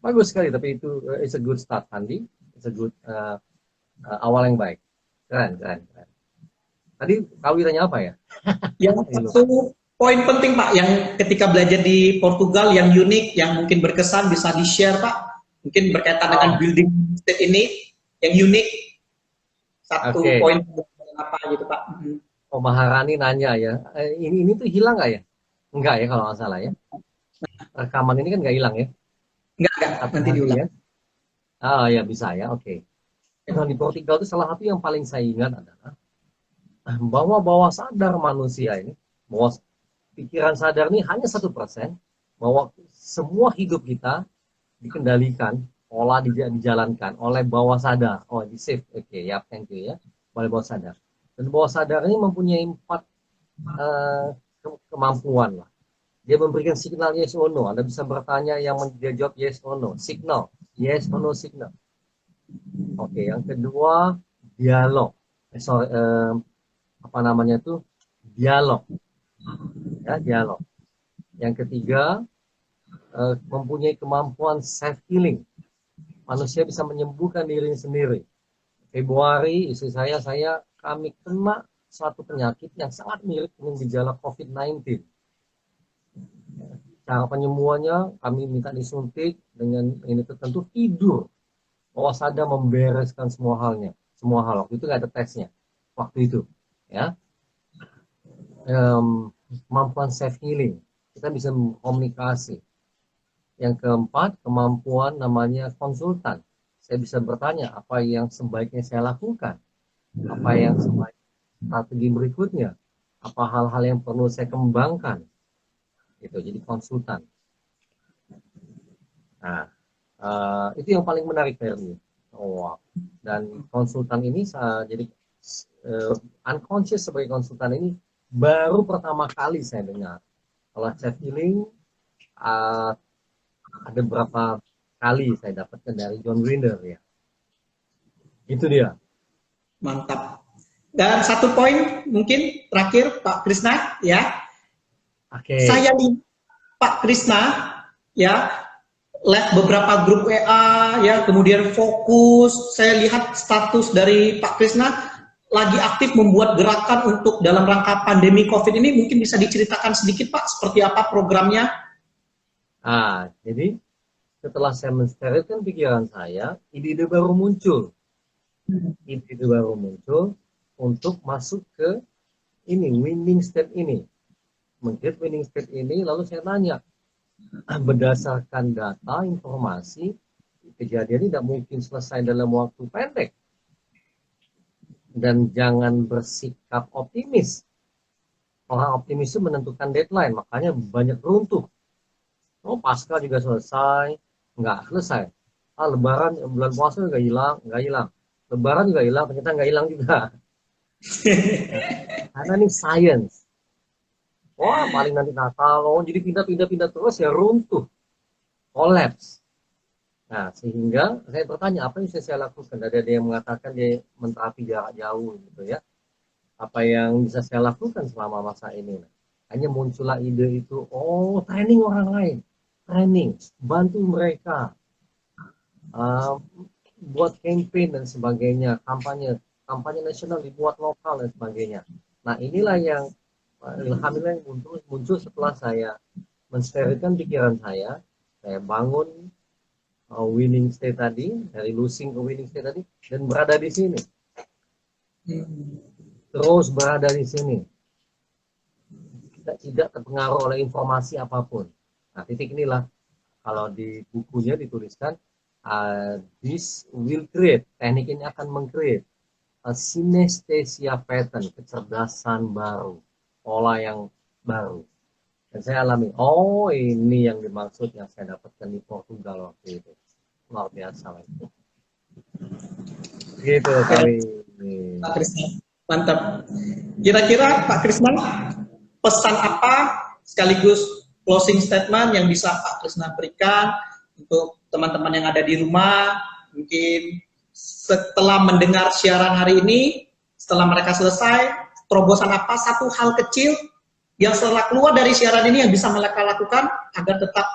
Bagus sekali, tapi itu it's a good start, Andi. It's a good awal yang baik. Keren, keren, keren. Tadi kau tanya apa ya? Yang Ini loh. satu poin penting Pak, yang ketika belajar di Portugal yang unik, yang mungkin berkesan bisa di-share Pak. Mungkin berkaitan dengan Oh, building state ini yang unik, satu oke. poin apa gitu Pak. Oh, Maharani nanya ya. Ini tuh hilang nggak ya? Enggak ya kalau nggak salah ya. Rekaman ini kan nggak hilang ya. Enggak, Satu nanti hari diulang. ya. Ah ya bisa ya. Oke. Nah, di Portugal itu salah satu yang paling saya ingat adalah bahwa bawah sadar manusia ini, bahwa pikiran sadar ini hanya 1%, bahwa semua hidup kita dikendalikan, pola dijalankan oleh bawah sadar. Oh, di save. Oke, ya, thank you ya. Oleh bawah sadar. Dan bawah sadar ini mempunyai 4 eh, kemampuan lah. Dia memberikan signal yes or no. Anda bisa bertanya yang menjawab yes or no. Signal. Yes or no signal. Oke, yang kedua dialog. Sorry, apa namanya itu? Dialog. Ya, dialog. Yang ketiga mempunyai kemampuan self healing. Manusia bisa menyembuhkan dirinya sendiri. Februari istri kami kena suatu penyakit yang sangat mirip dengan gejala COVID-19. Cara penyembuhannya kami minta disuntik dengan ini tertentu tidur. Bawah sadar membereskan semua halnya, semua hal. Waktu itu nggak ada tesnya. Waktu itu, ya, kemampuan self healing. Kita bisa komunikasi. Yang keempat, kemampuan namanya konsultan. Saya bisa bertanya apa yang sebaiknya saya lakukan, apa yang sebaiknya strategi berikutnya, apa hal-hal yang perlu saya kembangkan. Itu jadi konsultan. Nah, itu yang paling menarik dari oh, dan konsultan ini jadi unconscious sebagai konsultan ini baru pertama kali saya dengar. Kalau self healing uh, ada berapa kali saya dapatkan dari John Grinder ya. Itu dia. Mantap. Dan satu poin mungkin terakhir Pak Krisna ya. Oke. Saya lihat Pak Krisna ya live beberapa grup WA ya, kemudian fokus. Saya lihat status dari Pak Krisna lagi aktif membuat gerakan untuk dalam rangka pandemi COVID ini. Mungkin bisa diceritakan sedikit Pak, seperti apa programnya? Jadi setelah saya mensterilkan pikiran saya, ide-ide baru muncul. Ide-ide baru muncul untuk masuk ke ini, winning state ini. Mengcreate winning state ini, lalu saya tanya, berdasarkan data, informasi, kejadian ini tidak mungkin selesai dalam waktu pendek. Dan jangan bersikap optimis. Orang optimis itu menentukan deadline, makanya banyak runtuh. Oh, pasca juga selesai, nggak selesai. Lebaran, bulan puasa juga hilang, nggak hilang. Lebaran juga hilang, ternyata nggak hilang juga. Karena ini science. Wah, paling nanti Natal, jadi pindah-pindah terus ya runtuh, collapse. Nah, sehingga saya bertanya, apa yang saya lakukan? Ada yang mengatakan dia menterapi jarak jauh gitu ya. Apa yang bisa saya lakukan selama masa ini? Hanya muncullah ide itu, training orang lain. Training, bantu mereka. Buat campaign dan sebagainya, kampanye nasional dibuat lokal dan sebagainya. Nah, inilah yang ilham yang muncul setelah saya mensterilkan pikiran saya bangun winning state tadi, dari losing ke winning state tadi, dan berada di sini. Terus berada di sini. Kita tidak terpengaruh oleh informasi apapun. Nah, titik inilah kalau di bukunya dituliskan, this will create, teknik ini akan meng-create a synesthesia pattern, kecerdasan baru, pola yang baru. Dan saya alami, ini yang dimaksud yang saya dapatkan di Portugal waktu itu. Luar biasa. Gitu Keren, kali. Pak Krisna. Mantap. Kira-kira Pak Krisna, pesan apa sekaligus closing statement yang bisa Pak Krisna berikan untuk teman-teman yang ada di rumah, mungkin setelah mendengar siaran hari ini, setelah mereka selesai, terobosan apa satu hal kecil yang setelah keluar dari siaran ini yang bisa mereka lakukan agar tetap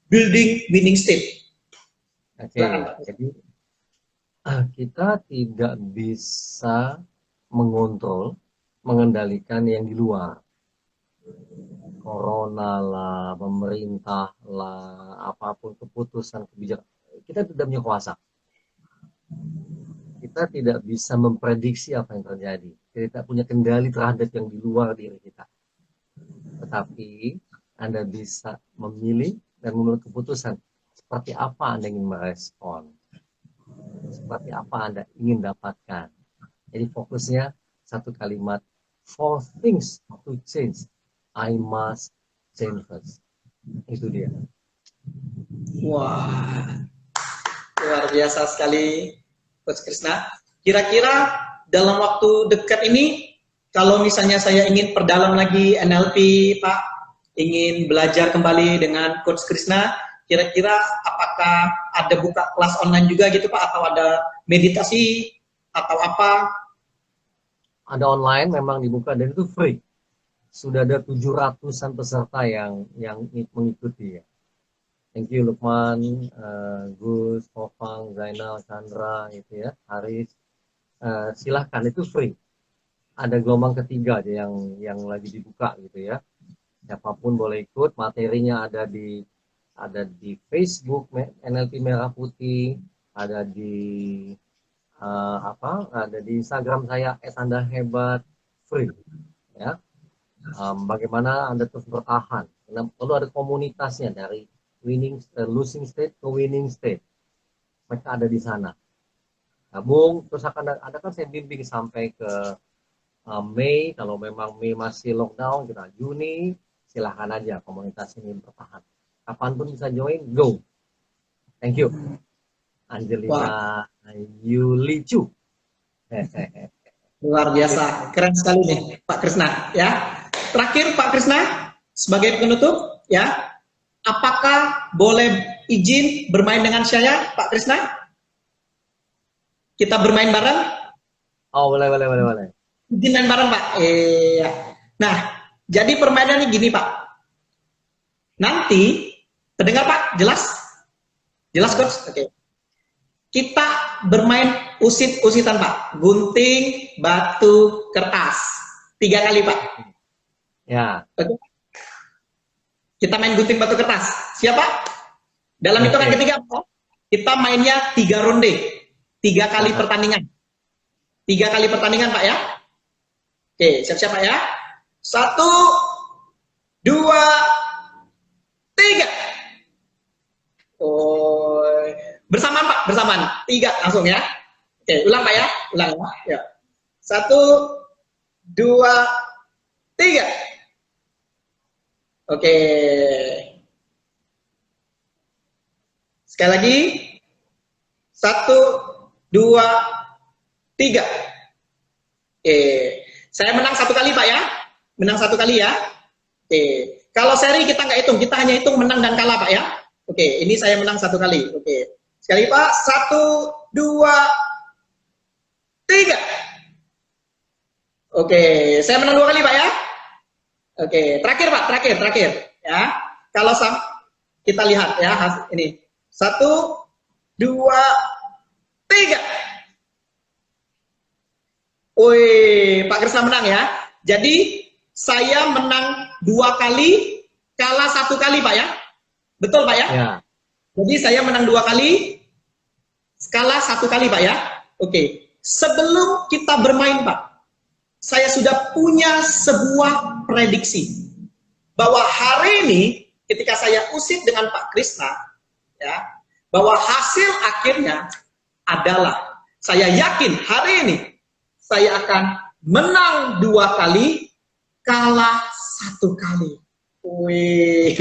building winning state. Oke, Silakan Pak. jadi kita tidak bisa mengontrol, mengendalikan yang di luar. Corona lah, pemerintah lah, apapun keputusan kebijakan, kita tidak punya kuasa. Kita tidak bisa memprediksi apa yang terjadi. Kita tidak punya kendali terhadap yang di luar diri kita. Tetapi Anda bisa memilih dan memilih keputusan seperti apa Anda ingin merespon, seperti apa Anda ingin dapatkan. Jadi fokusnya satu kalimat, for things to change, I must change first. Itu dia. Wah, luar biasa sekali Coach Krisna. Kira-kira dalam waktu dekat ini, kalau misalnya saya ingin perdalam lagi NLP, Pak, ingin belajar kembali dengan Coach Krisna, kira-kira apakah ada buka kelas online juga gitu Pak, atau ada meditasi, atau apa? Ada online memang dibuka dan itu free. Sudah ada 700-an peserta yang mengikuti ya. Thank you Lukman, Gus, Fofang, Zainal, Chandra, gitu ya, Haris. Silahkan itu free. Ada gelombang ketiga aja yang lagi dibuka gitu ya. Siapapun boleh ikut. Materinya ada di Facebook NLP Merah Putih, ada di ada di Instagram saya @andahebat, free ya. Bagaimana Anda terus bertahan? Perlu ada komunitasnya dari losing state ke winning state. Mereka ada di sana. Gabung terus akan ada kan saya bimbing sampai ke Mei. Kalau memang Mei masih lockdown, kita Juni silahkan aja komunitas ini bertahan. Kapanpun bisa join, go. Thank you. Angelina Yulicu. Luar biasa, keren sekali nih Pak Krisna ya. Terakhir Pak Krisna, sebagai penutup ya, apakah boleh izin bermain dengan saya Pak Krisna? Kita bermain bareng? Oh boleh. Izin main bareng Pak. Iya. Nah, jadi permainannya gini Pak. Nanti, terdengar Pak? Jelas? Jelas Coach? Oke. Kita bermain usit-usitan Pak. Gunting, batu, kertas. 3 kali Pak. Ya. Oke. Kita main gunting, batu, kertas. Siapa? Dalam hitungan ketiga Pak. Kita mainnya 3 ronde. 3 kali pertandingan. 3 kali pertandingan Pak ya. Oke, siap-siap Pak ya. 1, 2, 3. Oh, bersamaan Pak, bersamaan. 3 langsung ya. Oke, ulang Pak ya. Ulang ya. 1, 2, 3. Oke. Sekali lagi. 1, 2, 3. Oke. Saya menang 1 kali Pak ya. Menang 1 kali ya. Oke. Kalau seri kita nggak hitung, kita hanya hitung menang dan kalah Pak ya. Oke, ini saya menang 1 kali. Oke. Sekali Pak. 1, 2, 3. Oke, saya menang 2 kali Pak ya. Oke, terakhir Pak, terakhir ya. Kalau kita lihat ya ini. 1, 2, 3. Wih, Pak Krisna menang ya. Jadi saya menang 2 kali, kalah 1 kali Pak ya. Betul Pak ya? Ya. Jadi saya menang 2 kali, kalah 1 kali Pak ya. Oke. Sebelum kita bermain Pak, saya sudah punya sebuah prediksi bahwa hari ini ketika saya usit dengan Pak Krisna ya, bahwa hasil akhirnya adalah saya yakin hari ini saya akan menang 2 kali, kalah 1 kali. Wih,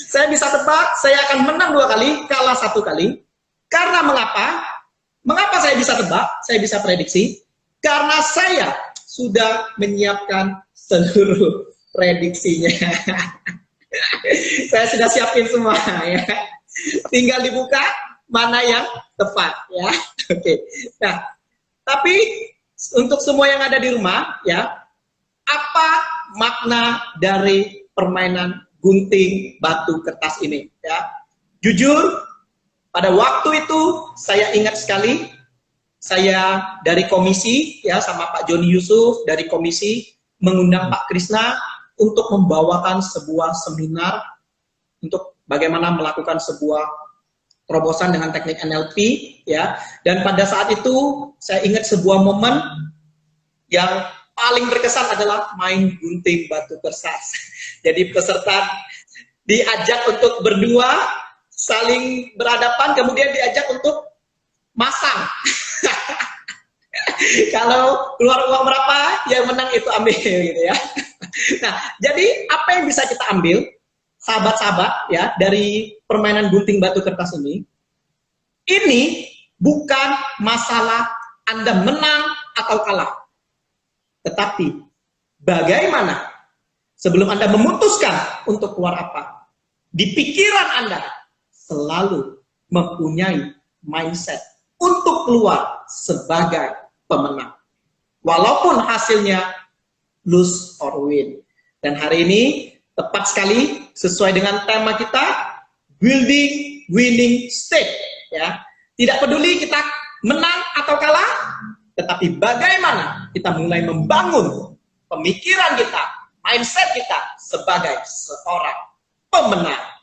saya bisa tebak saya akan menang 2 kali, kalah 1 kali. Karena mengapa? Mengapa saya bisa tebak? Saya bisa prediksi? Karena saya sudah menyiapkan seluruh prediksinya. Saya sudah siapin semua ya. Tinggal dibuka mana yang tepat ya. Oke. Nah, tapi untuk semua yang ada di rumah ya, apa makna dari permainan gunting batu kertas ini ya? Jujur, pada waktu itu saya ingat sekali, saya dari komisi ya sama Pak Joni Yusuf dari komisi mengundang Pak Krisna untuk membawakan sebuah seminar untuk bagaimana melakukan sebuah terobosan dengan teknik NLP ya. Dan pada saat itu saya ingat sebuah momen yang paling berkesan adalah main gunting batu kertas. Jadi peserta diajak untuk berdua saling berhadapan, kemudian diajak untuk masang. Kalau keluar uang berapa, yang menang itu ambil gitu ya. Nah, jadi apa yang bisa kita ambil, sahabat-sahabat ya, dari permainan gunting batu kertas ini? Ini bukan masalah Anda menang atau kalah, tetapi bagaimana sebelum Anda memutuskan untuk keluar apa, di pikiran Anda selalu mempunyai mindset untuk keluar sebagai pemenang. Walaupun hasilnya lose or win. Dan hari ini tepat sekali sesuai dengan tema kita, building winning state ya. Tidak peduli kita menang atau kalah, tetapi bagaimana kita mulai membangun pemikiran kita, mindset kita sebagai seorang pemenang.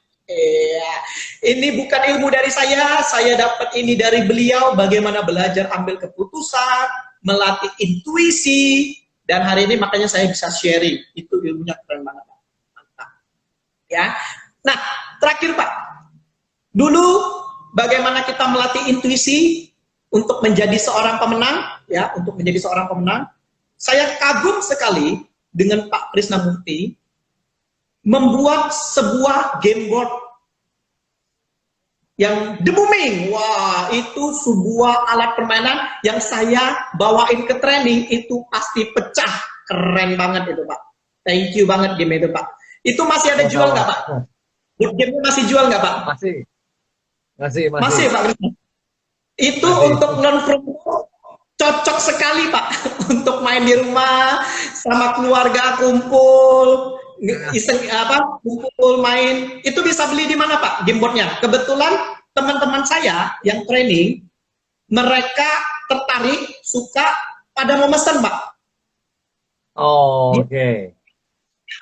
Ini bukan ilmu dari saya dapat ini dari beliau, bagaimana belajar ambil keputusan, melatih intuisi, dan hari ini makanya saya bisa sharing, itu ilmunya keren banget. Mantap. Ya. Nah, terakhir Pak, dulu bagaimana kita melatih intuisi untuk menjadi seorang pemenang, ya, untuk menjadi seorang pemenang, saya kagum sekali dengan Pak Krisnamurti, membuat sebuah game board yang The Booming. Wah, itu sebuah alat permainan yang saya bawain ke training, itu pasti pecah. Keren banget itu Pak. Thank you banget game itu Pak. Itu masih ada jual nggak Pak? Board game masih jual nggak Pak? Masih Pak Krisna. Itu masih. Untuk learn from home cocok sekali Pak. Untuk main di rumah sama keluarga, kumpul iseng kumpul main, itu bisa beli di mana Pak gameboardnya? Kebetulan teman-teman saya yang training, mereka tertarik, suka, pada mau mesen Pak. Oh, oke. Okay.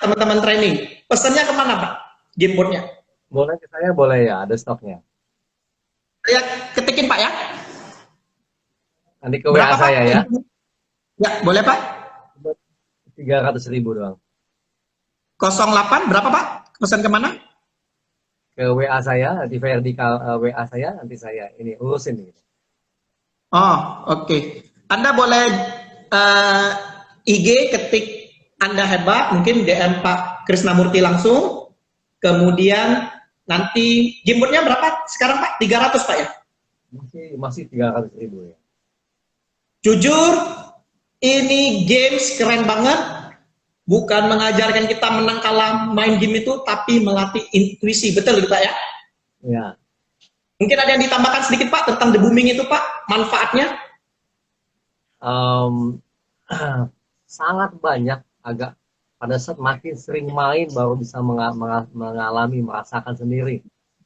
Teman-teman training, pesannya kemana Pak gameboardnya? Boleh ke saya, boleh ya, ada stoknya. Saya ketikin Pak ya. Nanti ke WA saya ya. Ya, boleh Pak. 300.000 doang. 08 berapa Pak? Pesan kemana? Ke WA saya, di vertikal WA saya, nanti saya ini urusin gitu. Oh, oke. Anda boleh IG ketik Anda hebat, mungkin DM Pak Krisnamurti langsung. Kemudian nanti gameboardnya berapa sekarang Pak? 300 Pak ya? Masih 300.000 ya. Jujur, ini games keren banget. Bukan mengajarkan kita menang kalah main game itu, tapi melatih intuisi. Betul Pak ya? Ya. Mungkin ada yang ditambahkan sedikit Pak tentang The Booming itu Pak, manfaatnya? Sangat banyak, agak pada saat makin sering main baru bisa mengalami, merasakan sendiri.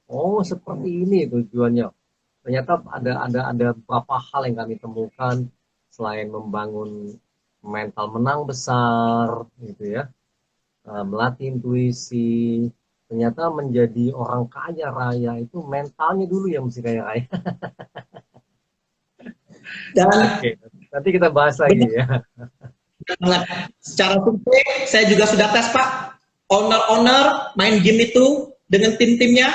Oh, seperti ini tujuannya. Ternyata ada beberapa hal yang kami temukan selain membangun mental menang besar gitu ya, melatih intuisi. Ternyata menjadi orang kaya raya itu mentalnya dulu yang mesti kaya raya. Dan oke, nanti kita bahas lagi ya. Secara survei saya juga sudah tes Pak, owner main game itu dengan tim-timnya,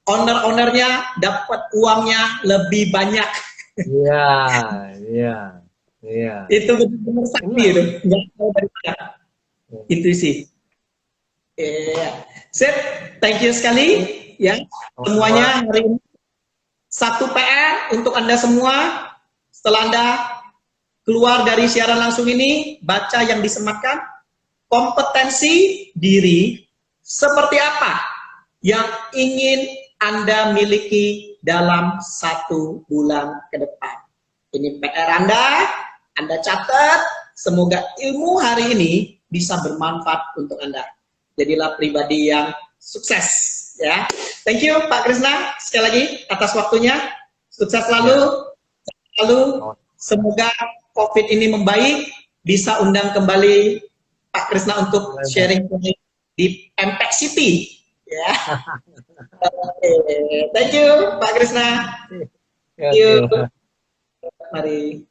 ownernya dapat uangnya lebih banyak. Iya. Itu benar-benar sakti itu, nggak tahu dari mana. Intuisi. Sip, thank you sekali ya semuanya hari ini. Satu PR untuk Anda semua, setelah Anda keluar dari siaran langsung ini, baca yang disematkan, kompetensi diri seperti apa yang ingin Anda miliki dalam 1 bulan ke depan. Ini PR Anda catat, semoga ilmu hari ini bisa bermanfaat untuk Anda. Jadilah pribadi yang sukses, ya. Thank you Pak Krisna sekali lagi atas waktunya. Sukses selalu. Semoga COVID ini membaik, bisa undang kembali Pak Krisna untuk sharing di Impact City, ya. Thank you Pak Krisna. Thank you. Mari.